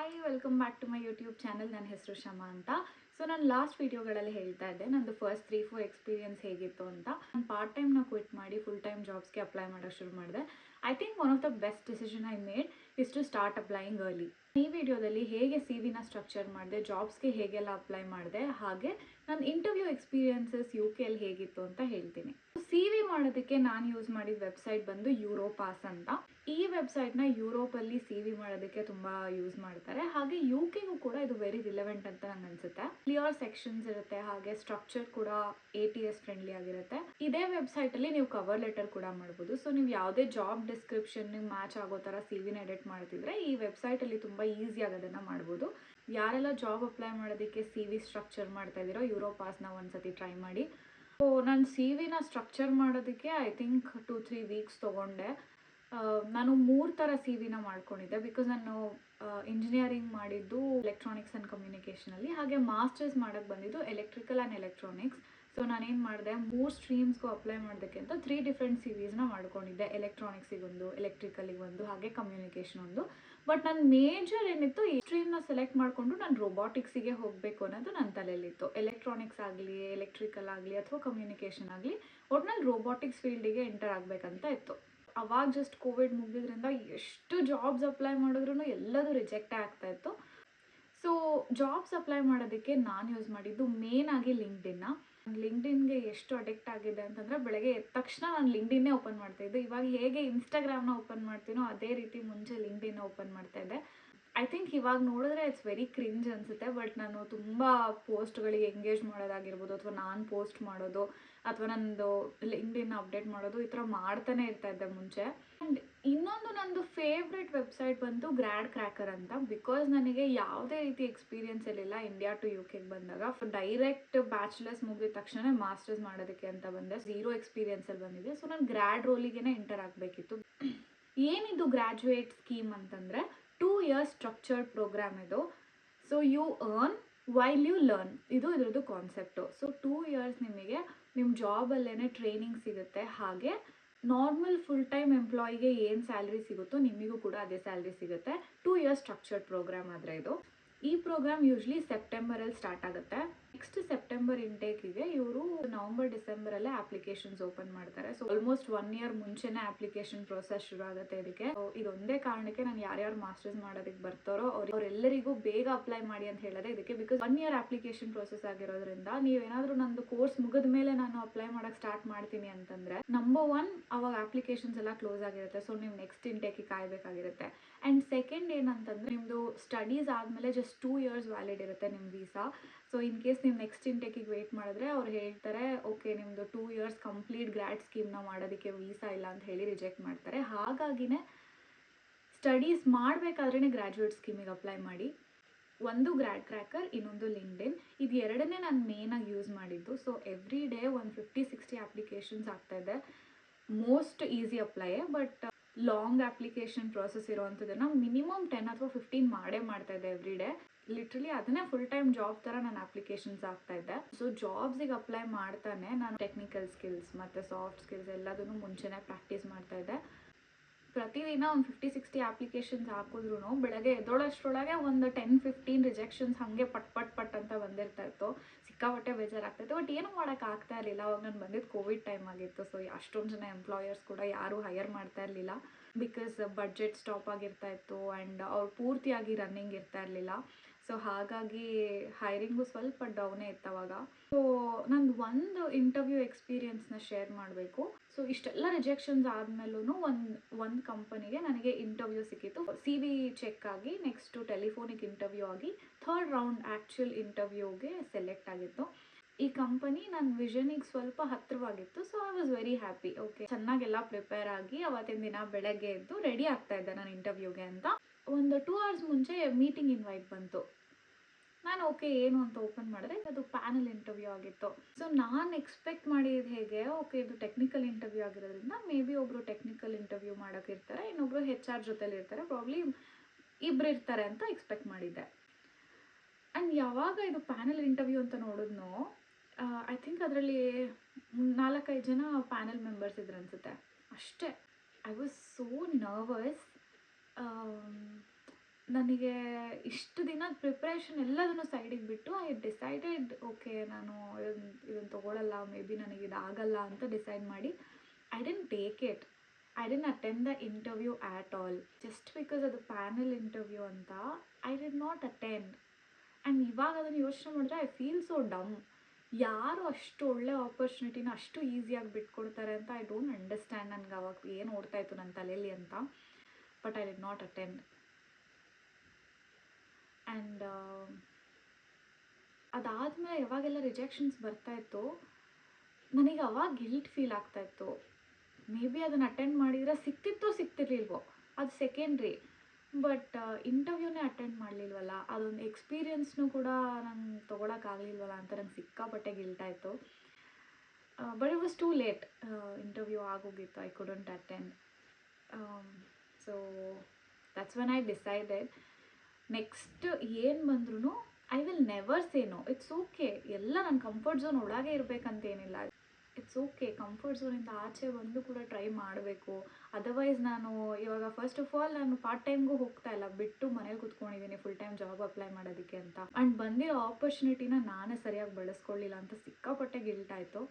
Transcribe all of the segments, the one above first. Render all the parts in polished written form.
Hi welcome back to my YouTube channel. ನನ್ನ ಹೆಸರು ಶಮ ಅಂತ. ಸೊ ನಾನು ಲಾಸ್ಟ್ ವೀಡಿಯೋಗಳಲ್ಲಿ ಹೇಳ್ತಾ ಇದ್ದೆ ನಂದು ಫಸ್ಟ್ 3-4 ಎಕ್ಸ್ಪೀರಿಯನ್ಸ್ ಹೇಗಿತ್ತು ಅಂತ. ನಾನು ಪಾರ್ಟ್ ಟೈಮ್ನ ಕ್ವಿಟ್ ಮಾಡಿ ಫುಲ್ ಟೈಮ್ ಜಾಬ್ಸ್ಗೆ ಅಪ್ಲೈ ಮಾಡೋಕ್ಕೆ ಶುರು ಮಾಡಿದೆ. I think one of the best decision I made is to start applying early. ಈ ವಿಡಿಯೋದಲ್ಲಿ ಹೇಗೆ ಸಿ ವಿನ ಸ್ಟ್ರಕ್ಚರ್ ಮಾಡಿದೆ, ಜಾಬ್ಸ್ಗೆ ಹೇಗೆಲ್ಲ ಅಪ್ಲೈ ಮಾಡಿದೆ, ಹಾಗೆ ನನ್ನ ಇಂಟರ್ವ್ಯೂ ಎಕ್ಸ್ಪೀರಿಯನ್ಸಸ್ UK ಅಲ್ಲಿ ಹೇಗಿತ್ತು ಅಂತ ಹೇಳ್ತೀನಿ. ಸಿ ವಿ ಮಾಡೋದಕ್ಕೆ ನಾನು ಯೂಸ್ ಮಾಡಿದ ವೆಬ್ಸೈಟ್ ಬಂದು ಯೂರೋಪಾಸ್ ಅಂತ. ಈ ವೆಬ್ಸೈಟ್ನ ಯುರೋಪಲ್ಲಿ ಸಿ ವಿ ಮಾಡೋದಕ್ಕೆ ತುಂಬ ಯೂಸ್ ಮಾಡ್ತಾರೆ. ಹಾಗೆ UKಗೂ ಕೂಡ ಇದು ವೆರಿ ರಿಲೆವೆಂಟ್ ಅಂತ ನಂಗೆ ಅನ್ಸುತ್ತೆ. ಕ್ಲಿಯರ್ ಸೆಕ್ಷನ್ಸ್ ಇರುತ್ತೆ, ಹಾಗೆ ಸ್ಟ್ರಕ್ಚರ್ ಕೂಡ ATS ಫ್ರೆಂಡ್ಲಿ ಆಗಿರುತ್ತೆ. ಇದೇ ವೆಬ್ಸೈಟಲ್ಲಿ ನೀವು ಕವರ್ ಲೆಟರ್ ಕೂಡ ಮಾಡ್ಬೋದು. ಸೊ ನೀವು ಯಾವುದೇ ಜಾಬ್ ಡಿಸ್ಕ್ರಿಪ್ಷನ್ ಮ್ಯಾಚ್ ಆಗೋ ಥರ ಸಿ ವಿನ ಎಡಿಟ್ ಮಾಡ್ತಿದ್ರೆ ಈ ವೆಬ್ಸೈಟಲ್ಲಿ ತುಂಬ ಈಸಿಯಾಗಿ ಅದನ್ನು ಮಾಡ್ಬೋದು. ಯಾರೆಲ್ಲ ಜಾಬ್ ಅಪ್ಲೈ ಮಾಡೋದಕ್ಕೆ ಸಿ ವಿ ಸ್ಟ್ರಕ್ಚರ್ ಮಾಡ್ತಾ ಇದ್ದೀರೋ ಯೂರೋಪಾಸ್ನ ಒಂದ್ಸತಿ ಟ್ರೈ ಮಾಡಿ. ಸೊ ನಾನು ಸಿ ವಿನ ಸ್ಟ್ರಕ್ಚರ್ ಮಾಡೋದಕ್ಕೆ ಐ ಥಿಂಕ್ 2-3 ವೀಕ್ಸ್ ತೊಗೊಂಡೆ. ನಾನು 3 ಥರ ಸಿ ವಿನ ಮಾಡ್ಕೊಂಡಿದ್ದೆ. ಬಿಕಾಸ್ ನಾನು ಇಂಜಿನಿಯರಿಂಗ್ ಮಾಡಿದ್ದು ಎಲೆಕ್ಟ್ರಾನಿಕ್ಸ್ ಆ್ಯಂಡ್ ಕಮ್ಯುನಿಕೇಷನಲ್ಲಿ, ಹಾಗೆ ಮಾಸ್ಟರ್ಸ್ ಮಾಡೋಕ್ಕೆ ಬಂದಿದ್ದು ಎಲೆಕ್ಟ್ರಿಕಲ್ ಆ್ಯಂಡ್ ಎಲೆಕ್ಟ್ರಾನಿಕ್ಸ್. ಸೊ ನಾನೇನು ಮಾಡಿದೆ, 3 ಸ್ಟ್ರೀಮ್ಸ್ಗೂ ಅಪ್ಲೈ ಮಾಡೋದಕ್ಕೆ ಅಂತ 3 ಡಿಫ್ರೆಂಟ್ ಸಿ ವಿಸ್ನ ಮಾಡ್ಕೊಂಡಿದ್ದೆ. ಎಲೆಕ್ಟ್ರಾನಿಕ್ಸಿಗೊಂದು, ಎಲೆಕ್ಟ್ರಿಕಲಿಗೊಂದು, ಹಾಗೆ ಕಮ್ಯುನಿಕೇಷನ್ ಒಂದು. ಬಟ್ ನನ್ನ ಮೇಜರ್ ಏನಿತ್ತು, ಈ ಸ್ಟ್ರೀಮ್ನ ಸೆಲೆಕ್ಟ್ ಮಾಡಿಕೊಂಡು ನಾನು ರೋಬೋಟಿಕ್ಸಿಗೆ ಹೋಗಬೇಕು ಅನ್ನೋದು ನನ್ನ ತಲೆಯಲ್ಲಿತ್ತು. ಎಲೆಕ್ಟ್ರಾನಿಕ್ಸ್ ಆಗಲಿ, ಎಲೆಕ್ಟ್ರಿಕಲ್ ಆಗಲಿ ಅಥವಾ ಕಮ್ಯುನಿಕೇಷನ್ ಆಗಲಿ, ಒಟ್ನಲ್ಲಿ ರೋಬೋಟಿಕ್ಸ್ ಫೀಲ್ಡಿಗೆ ಎಂಟರ್ ಆಗಬೇಕಂತ ಇತ್ತು. ಅವಾಗ ಜಸ್ಟ್ ಕೋವಿಡ್ ಮುಗಿದ್ರಿಂದ ಎಷ್ಟು ಜಾಬ್ಸ್ ಅಪ್ಲೈ ಮಾಡಿದ್ರೂ ಎಲ್ಲದೂ ರಿಜೆಕ್ಟೇ ಆಗ್ತಾಯಿತ್ತು. ಸೊ ಜಾಬ್ಸ್ ಅಪ್ಲೈ ಮಾಡೋದಕ್ಕೆ ನಾನು ಯೂಸ್ ಮಾಡಿದ್ದು ಮೇನ್ ಆಗಿ ಲಿಂಕ್ಡ್ಇನ್ನ. ಲಿಂಕ್ಡ್ಇನ್ಗೆ ಎಷ್ಟು ಅಡಿಕ್ಟ್ ಆಗಿದೆ ಅಂತಂದರೆ, ಬೆಳಗ್ಗೆ ಎದ್ದ ತಕ್ಷಣ ನಾನು ಲಿಂಕ್ಡ್ಇನ್ನೇ ಓಪನ್ ಮಾಡ್ತಾಯಿದ್ದೆ. ಇವಾಗ ಹೇಗೆ ಇನ್ಸ್ಟಾಗ್ರಾಮ್ನ ಓಪನ್ ಮಾಡ್ತೀನೋ ಅದೇ ರೀತಿ ಮುಂಚೆ ಲಿಂಕ್ಡ್ಇನ್ನ ಓಪನ್ ಮಾಡ್ತಾಯಿದ್ದೆ. ಐ ಥಿಂಕ್ ಇವಾಗ ನೋಡಿದ್ರೆ ಇಟ್ಸ್ ವೆರಿ ಕ್ರಿಂಜ್ ಅನಿಸುತ್ತೆ. ಬಟ್ ನಾನು ತುಂಬ ಪೋಸ್ಟ್ಗಳಿಗೆ ಎಂಗೇಜ್ ಮಾಡೋದಾಗಿರ್ಬೋದು, ಅಥವಾ ನಾನು ಪೋಸ್ಟ್ ಮಾಡೋದು, ಅಥವಾ ನನ್ನದು ಲಿಂಕ್ಡ್ಇನ್ ಅಪ್ಡೇಟ್ ಮಾಡೋದು, ಈ ಥರ ಮಾಡ್ತಾನೆ ಇರ್ತಾ ಇದ್ದೆ ಮುಂಚೆ. ಆ್ಯಂಡ್ ಇನ್ನೊಂದು ನಂದು ಫೇವ್ರೆಟ್ ವೆಬ್ಸೈಟ್ ಬಂದು ಗ್ರ್ಯಾಡ್ ಕ್ರ್ಯಾಕರ್ ಅಂತ. ಬಿಕಾಸ್ ನನಗೆ ಯಾವುದೇ ರೀತಿ ಎಕ್ಸ್ಪೀರಿಯನ್ಸ್ ಇರಲಿಲ್ಲ ಇಂಡಿಯಾ ಟು UK ಬಂದಾಗ. ಡೈರೆಕ್ಟ್ ಬ್ಯಾಚುಲರ್ಸ್ ಮುಗಿದ ತಕ್ಷಣ ಮಾಸ್ಟರ್ಸ್ ಮಾಡೋದಕ್ಕೆ ಅಂತ ಬಂದೆ. 0 ಎಕ್ಸ್ಪೀರಿಯನ್ಸಲ್ಲಿ ಬಂದಿದೆ. ಸೊ ನಾನು ಗ್ರ್ಯಾಡ್ ರೋಲಿಗೆ ಎಂಟರ್ ಆಗಬೇಕಿತ್ತು. ಏನಿದು ಗ್ರ್ಯಾಜುಯೇಟ್ ಸ್ಕೀಮ್ ಅಂತಂದರೆ 2 years ಸ್ಟ್ರಕ್ಚರ್ಡ್ ಪ್ರೋಗ್ರಾಮ್ ಇದು. So you earn while you learn, ಇದು ಇದ್ರದ್ದು ಕಾನ್ಸೆಪ್ಟು. ಸೊ 2 years ನಿಮಗೆ ನಿಮ್ಮ ಜಾಬಲ್ಲೇ ಟ್ರೈನಿಂಗ್ ಸಿಗುತ್ತೆ. ಹಾಗೆ ನಾರ್ಮಲ್ ಫುಲ್ ಟೈಮ್ ಎಂಪ್ಲಾಯಿಗೆ ಏನು ಸ್ಯಾಲ್ರಿ ಸಿಗುತ್ತೋ ನಿಮಗೂ ಕೂಡ ಅದೇ ಸ್ಯಾಲ್ರಿ ಸಿಗುತ್ತೆ. 2 years ಸ್ಟ್ರಕ್ಚರ್ಡ್ ಪ್ರೋಗ್ರಾಮ್ ಆದರೆ ಇದು. ಈ ಪ್ರೋಗ್ರಾಮ್ ಯೂಶ್ವಲಿ ಸೆಪ್ಟೆಂಬರಲ್ಲಿ ಸ್ಟಾರ್ಟ್ ಆಗುತ್ತೆ. ನೆಕ್ಸ್ಟ್ ಸೆಪ್ಟೆಂಬರ್ ಇಂಟೇಕಿಗೆ ಇವರು ನವಂಬರ್-ಡಿಸೆಂಬರಲ್ಲೇ ಅಪ್ಲಿಕೇಶನ್ಸ್ ಓಪನ್ ಮಾಡ್ತಾರೆ. ಸೊ ಆಲ್ಮೋಸ್ಟ್ 1 year ಮುಂಚೆನೇ ಅಪ್ಲಿಕೇಶನ್ ಪ್ರೊಸೆಸ್ ಶುರು ಆಗುತ್ತೆ ಇದಕ್ಕೆ. ಇದೊಂದೇ ಕಾರಣಕ್ಕೆ ನಾನು ಯಾರ್ಯಾರು ಮಾಸ್ಟರ್ಸ್ ಮಾಡೋದಕ್ಕೆ ಬರ್ತಾರೋ ಅವರೆಲ್ಲರಿಗೂ ಬೇಗ ಅಪ್ಲೈ ಮಾಡಿ ಅಂತ ಹೇಳೋದೇ ಇದಕ್ಕೆ. ಬಿಕಾಸ್ 1 year ಅಪ್ಲಿಕೇಶನ್ ಪ್ರೊಸೆಸ್ ಆಗಿರೋದ್ರಿಂದ ನೀವೇನಾದರೂ ನಂದು ಕೋರ್ಸ್ ಮುಗಿದ ಮೇಲೆ ನಾನು ಅಪ್ಲೈ ಮಾಡೋಕ್ಕೆ ಸ್ಟಾರ್ಟ್ ಮಾಡ್ತೀನಿ ಅಂತಂದರೆ, ನಂಬರ್ 1 ಅವಾಗ ಅಪ್ಲಿಕೇಶನ್ಸ್ ಎಲ್ಲ ಕ್ಲೋಸ್ ಆಗಿರುತ್ತೆ. ಸೊ ನೀವು ನೆಕ್ಸ್ಟ್ ಇಂಟೇಕಿಗೆ ಕಾಯಬೇಕಾಗಿರುತ್ತೆ. ಆ್ಯಂಡ್ ಸೆಕೆಂಡ್ ಏನಂತಂದರೆ, ನಿಮ್ಮದು ಸ್ಟಡೀಸ್ ಆದಮೇಲೆ ಜಸ್ಟ್ 2 years ವ್ಯಾಲಿಡ್ ಇರುತ್ತೆ ನಿಮ್ಮ ವೀಸಾ. ಸೊ ಇನ್ ಕೇಸ್ ನೀವು ನೆಕ್ಸ್ಟ್ ಇಂಟೇಕಿಗೆ ವೆಯ್ಟ್ ಮಾಡಿದ್ರೆ ಅವ್ರು ಹೇಳ್ತಾರೆ, ಓಕೆ ನಿಮ್ಮದು 2 years ಕಂಪ್ಲೀಟ್ ಗ್ರ್ಯಾಡ್ ಸ್ಕೀಮ್ನ ಮಾಡೋದಕ್ಕೆ ವೀಸಾ ಇಲ್ಲ ಅಂತ ಹೇಳಿ ರಿಜೆಕ್ಟ್ ಮಾಡ್ತಾರೆ. ಹಾಗಾಗಿನೇ ಸ್ಟಡೀಸ್ ಮಾಡಬೇಕಾದ್ರೇ ಗ್ರ್ಯಾಜುಯೇಟ್ ಸ್ಕೀಮಿಗೆ ಅಪ್ಲೈ ಮಾಡಿ. ಒಂದು ಗ್ರ್ಯಾಡ್ ಕ್ರ್ಯಾಕರ್, ಇನ್ನೊಂದು ಲಿಂಕ್ಡ್ಇನ್. ಇದು ಎರಡನ್ನೇ ನಾನು ಮೇನಾಗಿ ಯೂಸ್ ಮಾಡಿದ್ದು. ಸೊ ಎವ್ರಿ ಡೇ ಒಂದು 50-60 ಅಪ್ಲಿಕೇಶನ್ಸ್ ಆಗ್ತಾಯಿದೆ. ಮೋಸ್ಟ್ ಈಸಿ ಅಪ್ಲೈಯೇ, ಬಟ್ ಲಾಂಗ್ ಅಪ್ಲಿಕೇಶನ್ ಪ್ರಾಸೆಸ್ ಇರೋವಂಥದ್ದನ್ನು ಮಿನಿಮಮ್ 10 ಅಥವಾ 15 ಮಾಡ್ತಾಯಿದ್ದೆ ಎವ್ರಿ ಡೇ. ಲಿಟ್ರಲಿ ಅದನ್ನೇ ಫುಲ್ ಟೈಮ್ ಜಾಬ್ ಥರ ನಾನು ಅಪ್ಲಿಕೇಶನ್ಸ್ ಆಗ್ತಾಯಿದ್ದೆ. ಸೊ ಜಾಬ್ಸಿಗೆ ಅಪ್ಲೈ ಮಾಡ್ತಾನೆ ನಾನು ಟೆಕ್ನಿಕಲ್ ಸ್ಕಿಲ್ಸ್ ಮತ್ತು ಸಾಫ್ಟ್ ಸ್ಕಿಲ್ಸ್ ಎಲ್ಲದನ್ನು ಮುಂಚೆನೇ ಪ್ರಾಕ್ಟೀಸ್ ಮಾಡ್ತಾಯಿದ್ದೆ. ಪ್ರತಿದಿನ ಒಂದು 50-60 ಅಪ್ಲಿಕೇಶನ್ಸ್ ಹಾಕಿದ್ರೂ ಬೆಳಗ್ಗೆ ಎದ್ದೋಳಷ್ಟರೊಳಗೆ ಒಂದು 10-15 ರಿಜೆಕ್ಷನ್ಸ್ ಹಾಗೆ ಪಟ್ ಅಂತ ಬಂದಿರ್ತಾ ಇತ್ತು. ಸಿಕ್ಕಾಪಟ್ಟೆ ಬೇಜಾರಾಗ್ತಾಯಿತ್ತು. ಬಟ್ ಏನು ಮಾಡೋಕ್ಕಾಗ್ತಾ ಇರಲಿಲ್ಲ. ಅವಾಗ ನಾನು ಬಂದಿದ್ದು ಕೋವಿಡ್ ಟೈಮ್ ಆಗಿತ್ತು. ಸೊ ಅಷ್ಟೊಂದು ಜನ ಎಂಪ್ಲಾಯರ್ಸ್ ಕೂಡ ಯಾರೂ ಹೈಯರ್ ಮಾಡ್ತಾ ಇರಲಿಲ್ಲ. ಬಿಕಾಸ್ ಬಡ್ಜೆಟ್ ಸ್ಟಾಪ್ ಆಗಿರ್ತಾ ಇತ್ತು ಆ್ಯಂಡ್ ಅವ್ರು ಪೂರ್ತಿಯಾಗಿ ರನ್ನಿಂಗ್ ಇರ್ತಾ ಇರಲಿಲ್ಲ. ಸೊ ಹಾಗಾಗಿ ಹೈರಿಂಗು ಸ್ವಲ್ಪ ಡೌನೇ ಇತ್ತು ಅವಾಗ. ಸೊ ನಂದು ಒಂದು ಇಂಟರ್ವ್ಯೂ ಎಕ್ಸ್ಪೀರಿಯನ್ಸ್ನ ಶೇರ್ ಮಾಡಬೇಕು. ಸೊ ಇಷ್ಟೆಲ್ಲ ರಿಜೆಕ್ಷನ್ಸ್ ಆದಮೇಲೂ ಒಂದು ಕಂಪನಿಗೆ ನನಗೆ ಇಂಟರ್ವ್ಯೂ ಸಿಕ್ಕಿತ್ತು. ಸಿ ವಿ ಚೆಕ್ ಆಗಿ ನೆಕ್ಸ್ಟು ಟೆಲಿಫೋನಿಕ್ ಇಂಟರ್ವ್ಯೂ ಆಗಿ 3rd ರೌಂಡ್ ಆ್ಯಕ್ಚುಯಲ್ ಇಂಟರ್ವ್ಯೂಗೆ ಸೆಲೆಕ್ಟ್ ಆಗಿತ್ತು. ಈ ಕಂಪನಿ ನನ್ನ ವಿಷನಿಗೆ ಸ್ವಲ್ಪ ಹತ್ತಿರವಾಗಿತ್ತು. So I was very happy. Okay, ಚೆನ್ನಾಗೆಲ್ಲ ಪ್ರಿಪೇರ್ ಆಗಿ ಅವತ್ತಿನ ದಿನ ಬೆಳಗ್ಗೆ ಎದ್ದು ರೆಡಿ ಆಗ್ತಾ ಇದ್ದೆ ನಾನು ಇಂಟರ್ವ್ಯೂಗೆ ಅಂತ. ಒಂದು 2 hours ಮುಂಚೆ ಮೀಟಿಂಗ್ ಇನ್ವೈಟ್ ಬಂತು. ನಾನು ಓಕೆ ಏನು ಅಂತ ಓಪನ್ ಮಾಡಿದ್ರೆ ಅದು ಪ್ಯಾನಲ್ ಇಂಟರ್ವ್ಯೂ ಆಗಿತ್ತು. ಸೊ ನಾನು ಎಕ್ಸ್ಪೆಕ್ಟ್ ಮಾಡಿದ್ದು ಹೇಗೆ, ಓಕೆ ಇದು ಟೆಕ್ನಿಕಲ್ ಇಂಟರ್ವ್ಯೂ ಆಗಿರೋದ್ರಿಂದ ಮೇ ಬಿ ಒಬ್ಬರು ಟೆಕ್ನಿಕಲ್ ಇಂಟರ್ವ್ಯೂ ಮಾಡೋಕ್ಕಿರ್ತಾರೆ, ಇನ್ನೊಬ್ಬರು HR ಜೊತೆಲಿ ಇರ್ತಾರೆ, ಪ್ರಾಬ್ಲಿ ಇಬ್ಬರು ಇರ್ತಾರೆ ಅಂತ ಎಕ್ಸ್ಪೆಕ್ಟ್ ಮಾಡಿದ್ದೆ. ಆ್ಯಂಡ್ ಯಾವಾಗ ಇದು ಪ್ಯಾನಲ್ ಇಂಟರ್ವ್ಯೂ ಅಂತ ನೋಡಿದ್ನೋ, ಐ ಥಿಂಕ್ ಅದರಲ್ಲಿ 4-5 ಜನ ಪ್ಯಾನಲ್ ಮೆಂಬರ್ಸ್ ಇದ್ರು ಅನಿಸುತ್ತೆ ಅಷ್ಟೇ. I was so nervous. ನನಗೆ ಇಷ್ಟು ದಿನದ ಪ್ರಿಪ್ರೇಷನ್ ಎಲ್ಲದನ್ನು ಸೈಡಿಗೆ ಬಿಟ್ಟು ಐ ಡಿಸೈಡೆಡ್ ಓಕೆ ನಾನು ಇದನ್ನು ತೊಗೊಳ್ಳಲ್ಲ, ಮೇ ಬಿ ನನಗೆ ಇದಾಗಲ್ಲ ಅಂತ ಡಿಸೈಡ್ ಮಾಡಿ I didn't take it. I didn't attend the interview at all. Just because ಅದು ಪ್ಯಾನಲ್ ಇಂಟರ್ವ್ಯೂ ಅಂತ I did not attend. And ಇವಾಗ ಅದನ್ನು ಯೋಚನೆ ಮಾಡಿದ್ರೆ ಐ ಫೀಲ್ ಸೋ ಡಮ್. ಯಾರು ಅಷ್ಟು ಒಳ್ಳೆ ಆಪರ್ಚುನಿಟಿನ ಅಷ್ಟು ಈಸಿಯಾಗಿ ಬಿಟ್ಕೊಡ್ತಾರೆ ಅಂತ ಐ ಡೋಂಟ್ ಅಂಡರ್ಸ್ಟ್ಯಾಂಡ್. ನನಗೆ ಅವಾಗ ಏನು ಓಡ್ತಾ ಇತ್ತು ನನ್ನ ತಲೆಯಲ್ಲಿ ಅಂತ. But I did not attend. And ಅದಾದಮೇಲೆ ಯಾವಾಗೆಲ್ಲ ರಿಜೆಕ್ಷನ್ಸ್ ಬರ್ತಾಯಿತ್ತು ನನಗೆ ಅವಾಗ ಗಿಲ್ಟ್ ಫೀಲ್ ಆಗ್ತಾಯಿತ್ತು. ಮೇ ಬಿ ಅದನ್ನು ಅಟೆಂಡ್ ಮಾಡಿದರೆ ಸಿಕ್ತಿತ್ತೋ ಸಿಕ್ತಿರ್ಲಿಲ್ವೋ ಅದು ಸೆಕೆಂಡ್ರಿ. ಬಟ್ ಇಂಟರ್ವ್ಯೂನೇ ಅಟೆಂಡ್ ಮಾಡಲಿಲ್ವಲ್ಲ, ಅದೊಂದು ಎಕ್ಸ್ಪೀರಿಯನ್ಸ್ನೂ ಕೂಡ ನಂಗೆ ತೊಗೊಳಕ್ಕಾಗಲಿಲ್ವಲ್ಲ ಅಂತ ನಂಗೆ ಸಿಕ್ಕಾಪಟ್ಟೆ ಗಿಲ್ಟ್ ಆಯಿತು. But it was too late. Interview ಆಗೋಗಿತ್ತು. I couldn't attend. So that's when I decided next ಏನು ಬಂದ್ರೂ I will never say no. It's okay. ಎಲ್ಲ ನನ್ನ ಕಂಫರ್ಟ್ ಝೋನ್ ಒಳಗೆ ಇರಬೇಕಂತೇನಿಲ್ಲ. It's okay. ಕಂಫರ್ಟ್ ಝೋನಿಂದ ಆಚೆ ಬಂದು ಕೂಡ ಟ್ರೈ ಮಾಡಬೇಕು. ಅದರ್ವೈಸ್ ನಾನು ಇವಾಗ ಫಸ್ಟ್ ಆಫ್ ಆಲ್ ನಾನು ಪಾರ್ಟ್ ಟೈಮ್ಗೂ ಹೋಗ್ತಾ ಇಲ್ಲ, ಬಿಟ್ಟು ಮನೇಲಿ ಕೂತ್ಕೊಂಡಿದ್ದೀನಿ ಫುಲ್ ಟೈಮ್ ಜಾಬ್ ಅಪ್ಲೈ ಮಾಡೋದಕ್ಕೆ ಅಂತ. ಆ್ಯಂಡ್ ಬಂದಿರೋ ಆಪರ್ಚುನಿಟಿನ ನಾನೇ ಸರಿಯಾಗಿ ಬಳಸ್ಕೊಳ್ಳಿಲ್ಲ ಅಂತ ಸಿಕ್ಕಾಪಟ್ಟೆ ಗಿಲ್ಟ್ ಆಯಿತು.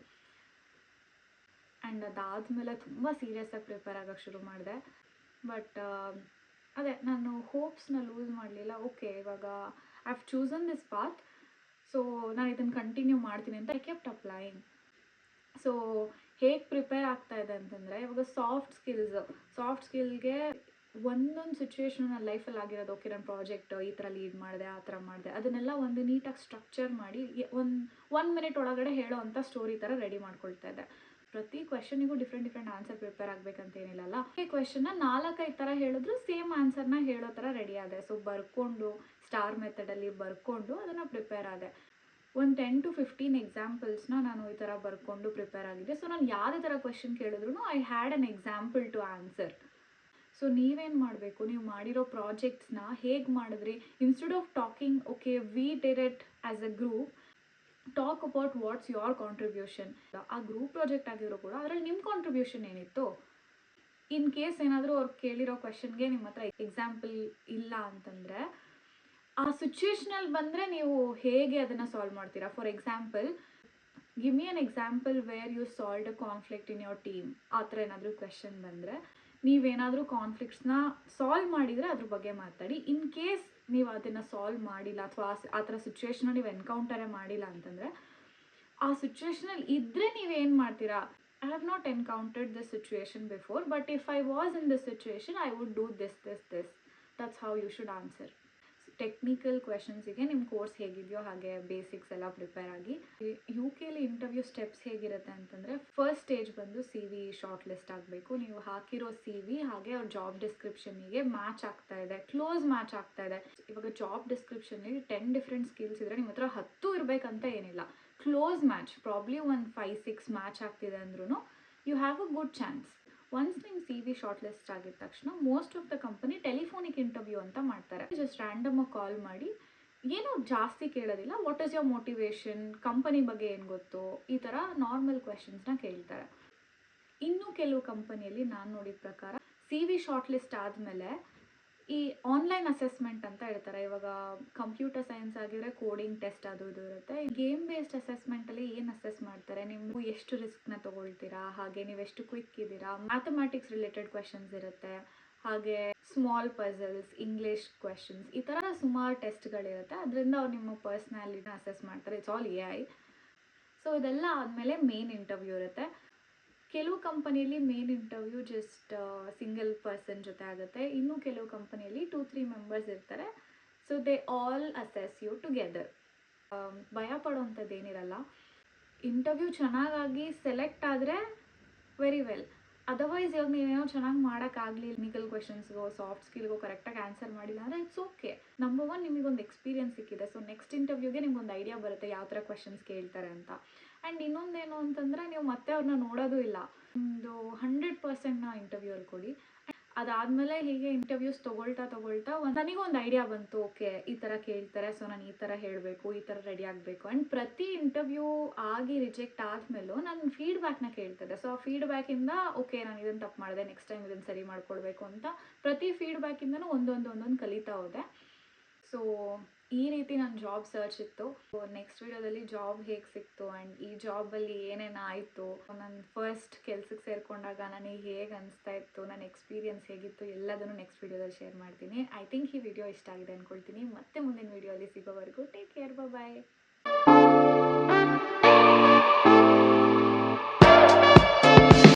ಆ್ಯಂಡ್ ಅದಾದಮೇಲೆ ತುಂಬ ಸೀರಿಯಸ್ಸಾಗಿ ಪ್ರಿಪೇರ್ ಆಗೋಕ್ಕೆ ಶುರು ಮಾಡಿದೆ. ಬಟ್ ಅದೇ ನಾನು ಹೋಪ್ಸ್ನ ಲೂಸ್ ಮಾಡಲಿಲ್ಲ. ಓಕೆ, ಇವಾಗ I have chosen this path, so ನಾನು ಇದನ್ನು ಕಂಟಿನ್ಯೂ ಮಾಡ್ತೀನಿ ಅಂತ ಐ ಕೆಪ್ಟ್ ಅಪ್ಲೈಯಿಂಗ್. ಸೊ ಹೇಗೆ ಪ್ರಿಪೇರ್ ಆಗ್ತಾ ಇದೆ ಅಂತಂದರೆ, ಇವಾಗ ಸಾಫ್ಟ್ ಸ್ಕಿಲ್ಗೆ ಒಂದೊಂದು ಸಿಚುವೇಶನ್ ನನ್ನ ಲೈಫಲ್ಲಿ ಆಗಿರೋದು. ಓಕೆ, ನನ್ನ ಪ್ರಾಜೆಕ್ಟ್ ಈ ಥರ ಲೀಡ್ ಮಾಡಿದೆ, ಆ ಥರ ಮಾಡಿದೆ, ಅದನ್ನೆಲ್ಲ ಒಂದು ನೀಟಾಗಿ ಸ್ಟ್ರಕ್ಚರ್ ಮಾಡಿ ಒನ್ ಮಿನಿಟ್ ಒಳಗಡೆ ಹೇಳೋ ಅಂಥ ಸ್ಟೋರಿ ಥರ ರೆಡಿ ಮಾಡ್ಕೊಳ್ತಾ ಇದ್ದೆ. ಪ್ರತಿ ಕ್ವೆಶನಿಗೂ ಡಿಫ್ರೆಂಟ್ ಆನ್ಸರ್ ಪ್ರಿಪೇರ್ ಆಗಬೇಕಂತ ಏನಿಲ್ಲಲ್ಲ. ಈ ಕ್ವೆಶನ್ನ 4-5 ಥರ ಹೇಳಿದ್ರು ಸೇಮ್ ಆನ್ಸರ್ನ ಹೇಳೋ ಥರ ರೆಡಿ ಆದೆ. ಸೊ ಬರ್ಕೊಂಡು ಸ್ಟಾರ್ ಮೆಥಡಲ್ಲಿ ಬರ್ಕೊಂಡು ಅದನ್ನು ಪ್ರಿಪೇರ್ ಆದೆ. ಒಂದು 10 to 15 ಎಕ್ಸಾಂಪಲ್ಸ್ನ ನಾನು ಈ ಥರ ಬರ್ಕೊಂಡು ಪ್ರಿಪೇರ್ ಆಗಿದೆ. ಸೊ ನಾನು ಯಾವುದೇ ಥರ ಕ್ವೆಶನ್ ಕೇಳಿದ್ರು I had an example to answer. So ನೀವೇನು ಮಾಡಬೇಕು, ನೀವು ಮಾಡಿರೋ ಪ್ರಾಜೆಕ್ಟ್ಸ್ನ ಹೇಗೆ ಮಾಡಿದ್ರಿ, instead of talking okay we did it as a group, talk about what's your contribution. ಆ ಗ್ರೂಪ್ ಪ್ರಾಜೆಕ್ಟ್ ಆಗಿರೋ ಕೂಡ ಅದರಲ್ಲಿ ನಿಮ್ಮ ಕಾಂಟ್ರಿಬ್ಯೂಷನ್ ಏನಿತ್ತು. ಇನ್ ಕೇಸ್ ಏನಾದರೂ ಅವ್ರು ಕೇಳಿರೋ ಕ್ವೆಶನ್ಗೆ ನಿಮ್ಮ ಹತ್ರ ಎಕ್ಸಾಂಪಲ್ ಇಲ್ಲ ಅಂತಂದರೆ ಆ ಸಿಚುವೇಶನಲ್ಲಿ ಬಂದರೆ ನೀವು ಹೇಗೆ ಅದನ್ನು ಸಾಲ್ವ್ ಮಾಡ್ತೀರಾ. For example, give me an example where you solved a conflict in your team. ಆ ಥರ ಏನಾದರೂ ಕ್ವೆಶನ್ ಬಂದರೆ ನೀವೇನಾದರೂ ಕಾನ್ಫ್ಲಿಕ್ಟ್ಸ್ನ ಸಾಲ್ವ್ ಮಾಡಿದರೆ ಅದ್ರ ಬಗ್ಗೆ ಮಾತಾಡಿ. ಇನ್ ಕೇಸ್ ನೀವು ಅದನ್ನು ಸಾಲ್ವ್ ಮಾಡಿಲ್ಲ ಅಥವಾ ಆ ಥರ ಸಿಚುವೇಶನ್ನ ನೀವು ಎನ್ಕೌಂಟರೇ ಮಾಡಿಲ್ಲ ಅಂತಂದರೆ ಆ ಸಿಚುವೇಶನಲ್ಲಿ ಇದ್ದರೆ ನೀವೇನು ಮಾಡ್ತೀರಾ. I have not encountered this situation before, but if I was in this situation I would do this. That's how you should answer. Technical ಕ್ವೆಶನ್ಸಿಗೆ ನಿಮ್ಮ ಕೋರ್ಸ್ ಹೇಗಿದೆಯೋ ಹಾಗೆ ಬೇಸಿಕ್ಸ್ ಎಲ್ಲ ಪ್ರಿಪೇರ್ ಆಗಿ. UK ಇಂಟರ್ವ್ಯೂ ಸ್ಟೆಪ್ಸ್ ಹೇಗಿರುತ್ತೆ ಅಂತಂದರೆ, ಫಸ್ಟ್ ಸ್ಟೇಜ್ ಬಂದು CV short list ಆಗಬೇಕು. ನೀವು ಹಾಕಿರೋ CV ಹಾಗೆ ಅವ್ರ ಜಾಬ್ ಡಿಸ್ಕ್ರಿಪ್ಷನಿಗೆ ಮ್ಯಾಚ್ ಆಗ್ತಾ ಇದೆ, ಕ್ಲೋಸ್ ಮ್ಯಾಚ್ ಆಗ್ತಾ ಇದೆ. ಇವಾಗ ಜಾಬ್ ಡಿಸ್ಕ್ರಿಪ್ಷನಲ್ಲಿ 10 ಡಿಫ್ರೆಂಟ್ ಸ್ಕಿಲ್ಸ್ ಇದ್ದರೆ ನಿಮ್ಮ ಹತ್ರ 10 ಇರಬೇಕಂತ ಏನಿಲ್ಲ. ಕ್ಲೋಸ್ ಮ್ಯಾಚ್, ಪ್ರಾಬ್ಲಿ ಒಂದು 5-6 ಮ್ಯಾಚ್ ಆಗ್ತಿದೆ ಅಂದ್ರೂ you have a good chance. Once ನಿಮ್ಮ CV ಶಾರ್ಟ್ ಲಿಸ್ಟ್ ಆಗಿದ ತಕ್ಷಣ most of the company telephonic interview ಅಂತ ಮಾಡ್ತಾರೆ. ಜಸ್ಟ್ ರ್ಯಾಂಡಮ್ ಆಗಿ ಕಾಲ್ ಮಾಡಿ ಏನೂ ಜಾಸ್ತಿ ಕೇಳೋದಿಲ್ಲ. What is your motivation, company ಬಗ್ಗೆ ಏನು ಗೊತ್ತು, ಈ ಥರ ನಾರ್ಮಲ್ ಕ್ವೆಶನ್ಸ್ನ ಕೇಳ್ತಾರೆ. ಇನ್ನೂ ಕೆಲವು ಕಂಪನಿಯಲ್ಲಿ ನಾನು ನೋಡಿದ ಪ್ರಕಾರ CV ಶಾರ್ಟ್ ಲಿಸ್ಟ್ ಆದಮೇಲೆ ಈ ಆನ್ಲೈನ್ ಅಸೆಸ್ಮೆಂಟ್ ಅಂತ ಹೇಳ್ತಾರೆ. ಇವಾಗ ಕಂಪ್ಯೂಟರ್ ಸೈನ್ಸ್ ಆಗಿದ್ರೆ ಕೋಡಿಂಗ್ ಟೆಸ್ಟ್ ಅದು ಇದು ಇರುತ್ತೆ. ಗೇಮ್ ಬೇಸ್ಡ್ ಅಸೆಸ್ಮೆಂಟಲ್ಲಿ ಏನು ಅಸೆಸ್ ಮಾಡ್ತಾರೆ, ನೀವು ಎಷ್ಟು ರಿಸ್ಕ್ನ ತೊಗೊಳ್ತೀರಾ, ಹಾಗೆ ನೀವು ಎಷ್ಟು ಕ್ವಿಕ್ ಇದ್ದೀರಾ. ಮ್ಯಾಥಮೆಟಿಕ್ಸ್ ರಿಲೇಟೆಡ್ ಕ್ವೆಶನ್ಸ್ ಇರುತ್ತೆ, ಹಾಗೆ ಸ್ಮಾಲ್ ಪಝಲ್ಸ್, ಇಂಗ್ಲೀಷ್ ಕ್ವೆಶನ್ಸ್, ಈ ಥರ ಸುಮಾರು ಟೆಸ್ಟ್ಗಳಿರುತ್ತೆ. ಅದರಿಂದ ಅವ್ರು ನಿಮ್ಮ ಪರ್ಸ್ನಾಲಿಟಿನ ಅಸೆಸ್ ಮಾಡ್ತಾರೆ. It's all AI. ಸೊ ಇದೆಲ್ಲ ಆದಮೇಲೆ ಮೇನ್ ಇಂಟರ್ವ್ಯೂ ಇರುತ್ತೆ. ಕೆಲವು ಕಂಪನಿಯಲ್ಲಿ main interview just single person ಜೊತೆ ಆಗುತ್ತೆ. ಇನ್ನೂ ಕೆಲವು ಕಂಪನಿಯಲ್ಲಿ 2-3 ಮೆಂಬರ್ಸ್ ಇರ್ತಾರೆ. So they all assess you together. ಭಯ ಪಡೋವಂಥದ್ದು ಏನಿರಲ್ಲ. ಇಂಟರ್ವ್ಯೂ ಚೆನ್ನಾಗಿ ಸೆಲೆಕ್ಟ್ ಆದರೆ ವೆರಿ ವೆಲ್. ಅದರ್ವೈಸ್ ಇವಾಗ ನೀವೇನೋ ಚೆನ್ನಾಗಿ ಮಾಡೋಕ್ಕಾಗಲಿ, ಟೆಕ್ನಿಕಲ್ ಕ್ವೆಶನ್ಸ್ಗೋ ಸಾಫ್ಟ್ ಸ್ಕಿಲ್ಗೋ ಕರೆಕ್ಟಾಗಿ ಆನ್ಸರ್ ಮಾಡಿಲ್ಲ ಅಂದರೆ ಇಟ್ಸ್ ಓಕೆ. ನಂಬರ್ 1 ನಿಮಗೊಂದು ಎಕ್ಸ್ಪೀರಿಯನ್ಸ್ ಸಿಕ್ಕಿದೆ. ಸೊ ನೆಕ್ಸ್ಟ್ ಇಂಟರ್ವ್ಯೂಗೆ ನಿಮ್ಗೊಂದು ಐಡಿಯಾ ಬರುತ್ತೆ ಯಾವ ಥರ ಕ್ವೆಶನ್ಸ್ ಕೇಳ್ತಾರೆ ಅಂತ. ಆ್ಯಂಡ್ ಇನ್ನೊಂದೇನು ಅಂತಂದರೆ ನೀವು ಮತ್ತೆ ಅವ್ರನ್ನ ನೋಡೋದು ಇಲ್ಲ. ಒಂದು 100%ನ ಇಂಟರ್ವ್ಯೂಲ್ಲಿ ಕೊಡಿ. ಅದಾದಮೇಲೆ ಹೀಗೆ ಇಂಟರ್ವ್ಯೂಸ್ ತೊಗೊಳ್ತಾ ನನಗೊಂದು ಐಡಿಯಾ ಬಂತು. ಓಕೆ, ಈ ಥರ ಕೇಳ್ತಾರೆ, ಸೊ ನಾನು ಈ ಥರ ಹೇಳಬೇಕು, ಈ ಥರ ರೆಡಿ ಆಗಬೇಕು. ಆ್ಯಂಡ್ ಪ್ರತಿ ಇಂಟರ್ವ್ಯೂ ಆಗಿ ರಿಜೆಕ್ಟ್ ಆದಮೇಲೂ ನಾನು ಫೀಡ್ಬ್ಯಾಕ್ನ ಕೇಳ್ತಿದ್ದೆ. ಸೊ ಆ ಫೀಡ್ಬ್ಯಾಕಿಂದ ಓಕೆ, ನಾನು ಇದನ್ನು ತಪ್ಪು ಮಾಡಿದೆ, ನೆಕ್ಸ್ಟ್ ಟೈಮ್ ಇದನ್ನು ಸರಿ ಮಾಡ್ಕೊಳ್ಬೇಕು ಅಂತ ಪ್ರತಿ ಫೀಡ್ಬ್ಯಾಕಿಂದನೂ ಒಂದೊಂದು ಕಲಿತಾ ಹೋದೆ. ಸೊ ಈ ರೀತಿ ನನ್ನ ಜಾಬ್ ಸರ್ಚ್ ಇತ್ತು. ನೆಕ್ಸ್ಟ್ ವಿಡಿಯೋದಲ್ಲಿ ಜಾಬ್ ಹೇಗೆ ಸಿಕ್ತು ಆ್ಯಂಡ್ ಈ ಜಾಬಲ್ಲಿ ಏನೇನು ಆಯಿತು, ನನ್ನ ಫಸ್ಟ್ ಕೆಲ್ಸಕ್ಕೆ ಸೇರಿಕೊಂಡಾಗ ನನಗೆ ಹೇಗೆ ಅನಿಸ್ತಾ ಇತ್ತು, ನನ್ನ ಎಕ್ಸ್ಪೀರಿಯನ್ಸ್ ಹೇಗಿತ್ತು, ಎಲ್ಲದನ್ನು ನೆಕ್ಸ್ಟ್ ವಿಡಿಯೋದಲ್ಲಿ ಶೇರ್ ಮಾಡ್ತೀನಿ. ಐ ಥಿಂಕ್ ಈ ವಿಡಿಯೋ ಇಷ್ಟ ಆಗಿದೆ ಅಂದ್ಕೊಳ್ತೀನಿ. ಮತ್ತೆ ಮುಂದಿನ ವಿಡಿಯೋಲಿ ಸಿಗೋವರೆಗೂ ಟೇಕ್ ಕೇರ್, ಬಾಯ್.